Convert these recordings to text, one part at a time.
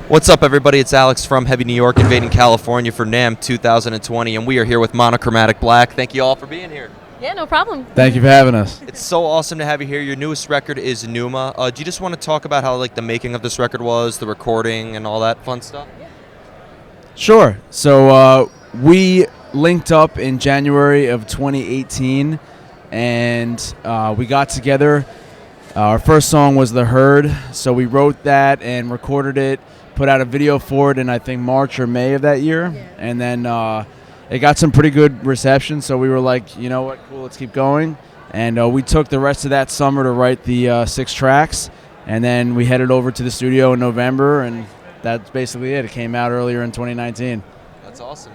What's up, everybody? It's Alex from Heavy New York, invading California for Namm 2020, and we are here with Monochromatic Black. Thank you all for being here. Yeah, no problem. Thank you for having us. It's so awesome to have you here. Your newest record is Numa. Do you just want to talk about how the making of this record was, the recording, and all that fun stuff? Sure. So we linked up in January of 2018, and we got together. Our first song was The Herd, so we wrote that and recorded it, put out a video for it in, I think, March or May of that year. Yeah. And then it got some pretty good reception, so we were like, you know what, cool, let's keep going. And we took the rest of that summer to write the 6 tracks, and then we headed over to the studio in November, and that's basically it. It came out earlier in 2019. That's awesome.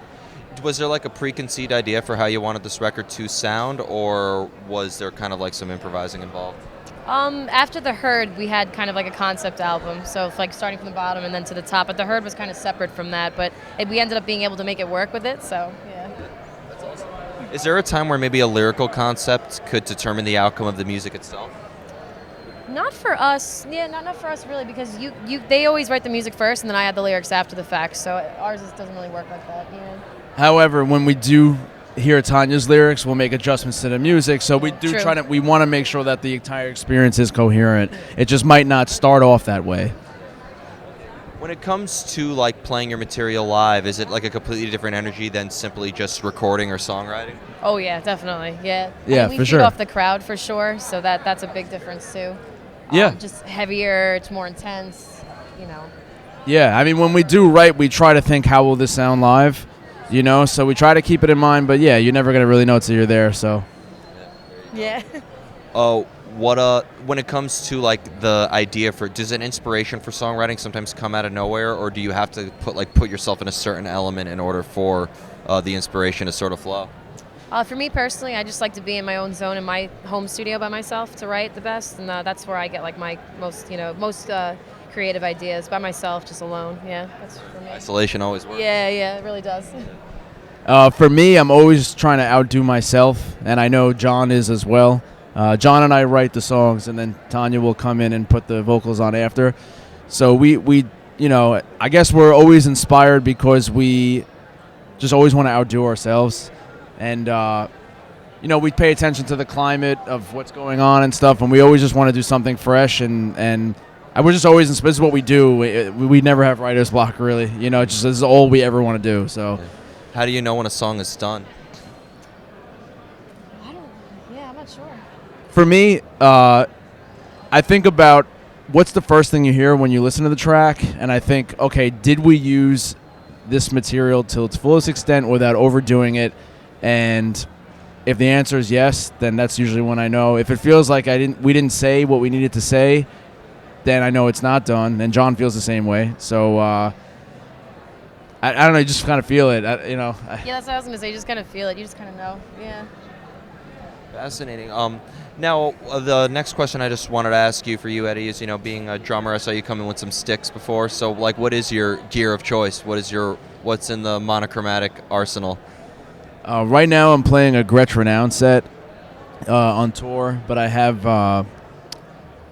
Was there like a preconceived idea for how you wanted this record to sound, or was there kind of like some improvising involved? After The Herd, we had kind of like a concept album, so it's like starting from the bottom and then to the top, but The Herd was kind of separate from that, but we ended up being able to make it work with it, so yeah. That's awesome. Is there a time where maybe a lyrical concept could determine the outcome of the music itself? Not for us, not for us really, because they always write the music first and then I add the lyrics after the fact, so ours doesn't really work like that, yeah. However, when we do hear Tanya's lyrics, we'll make adjustments to the music, so we do we want to make sure that the entire experience is coherent. It just might not start off that way. When it comes to like playing your material live, is it like a completely different energy than simply just recording or songwriting? Oh yeah, definitely, yeah. Yeah, we for feed sure. off the crowd for sure, so that's a big difference too. Yeah. Just heavier, it's more intense, you know. Yeah, I mean, when we do write, we try to think, how will this sound live? You know, so we try to keep it in mind, but yeah, you're never going to really know until you're there, so. Yeah. When it comes to like the idea for, does an inspiration for songwriting sometimes come out of nowhere, or do you have to put yourself in a certain element in order for the inspiration to sort of flow? For me personally, I just like to be in my own zone in my home studio by myself to write the best, and that's where I get like my most creative ideas by myself, just alone. Yeah, that's for me. Isolation always works. Yeah, it really does. For me, I'm always trying to outdo myself, and I know John is as well. John and I write the songs, and then Tanya will come in and put the vocals on after. So we I guess we're always inspired because we just always want to outdo ourselves, and we pay attention to the climate of what's going on and stuff, and we always just want to do something fresh, and we're just always inspired. This is what we do. We never have writer's block, really. This is all we ever want to do. So, how do you know when a song is done? I'm not sure. For me, I think about what's the first thing you hear when you listen to the track, and I think, okay, did we use this material to its fullest extent without overdoing it? And if the answer is yes, then that's usually when I know. If it feels like we didn't say what we needed to say, then I know it's not done, and John feels the same way. So I don't know, you just kind of feel it, Yeah, that's what I was going to say. You just kind of feel it. You just kind of know. Yeah. Fascinating. Now, the next question I just wanted to ask you for you, Eddie, is, being a drummer, I saw you come in with some sticks before. So, like, what is your gear of choice? What's in the monochromatic arsenal? Right now I'm playing a Gretsch Renown set on tour, but I have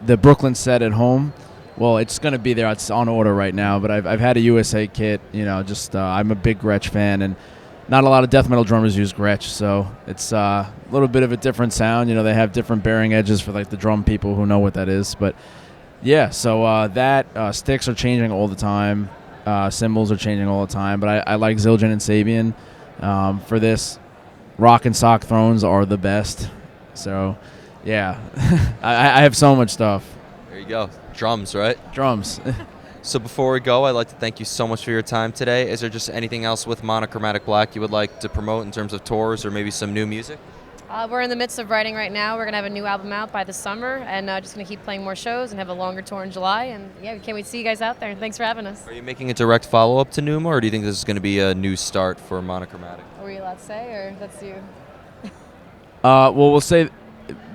the Brooklyn set at home. Well, it's going to be there. It's on order right now, but I've had a USA kit. I'm a big Gretsch fan, and not a lot of death metal drummers use Gretsch, so it's a little bit of a different sound. They have different bearing edges for like the drum people who know what that is. But yeah, so sticks are changing all the time. Cymbals are changing all the time, but I like Zildjian and Sabian. For this, rock and sock thrones are the best. So yeah, I have so much stuff. There you go. Drums, right? Drums. So before we go, I'd like to thank you so much for your time today. Is there just anything else with Monochromatic Black you would like to promote in terms of tours or maybe some new music? We're in the midst of writing right now. We're going to have a new album out by the summer, and just going to keep playing more shows and have a longer tour in July. And yeah, we can't wait to see you guys out there. Thanks for having us. Are you making a direct follow-up to Numa, or do you think this is going to be a new start for Monochromatic? Were you allowed to say, or that's you? Well, we'll say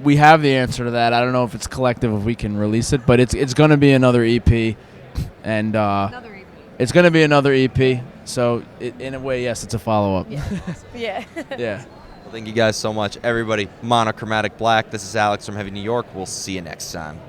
we have the answer to that. I don't know if it's collective, if we can release it, but it's going to be another EP, and another EP. It's going to be another EP. So in a way, yes, it's a follow-up. Yeah. Yeah. Yeah. Well, thank you guys so much. Everybody, Monochromatic Black. This is Alex from Heavy New York. We'll see you next time.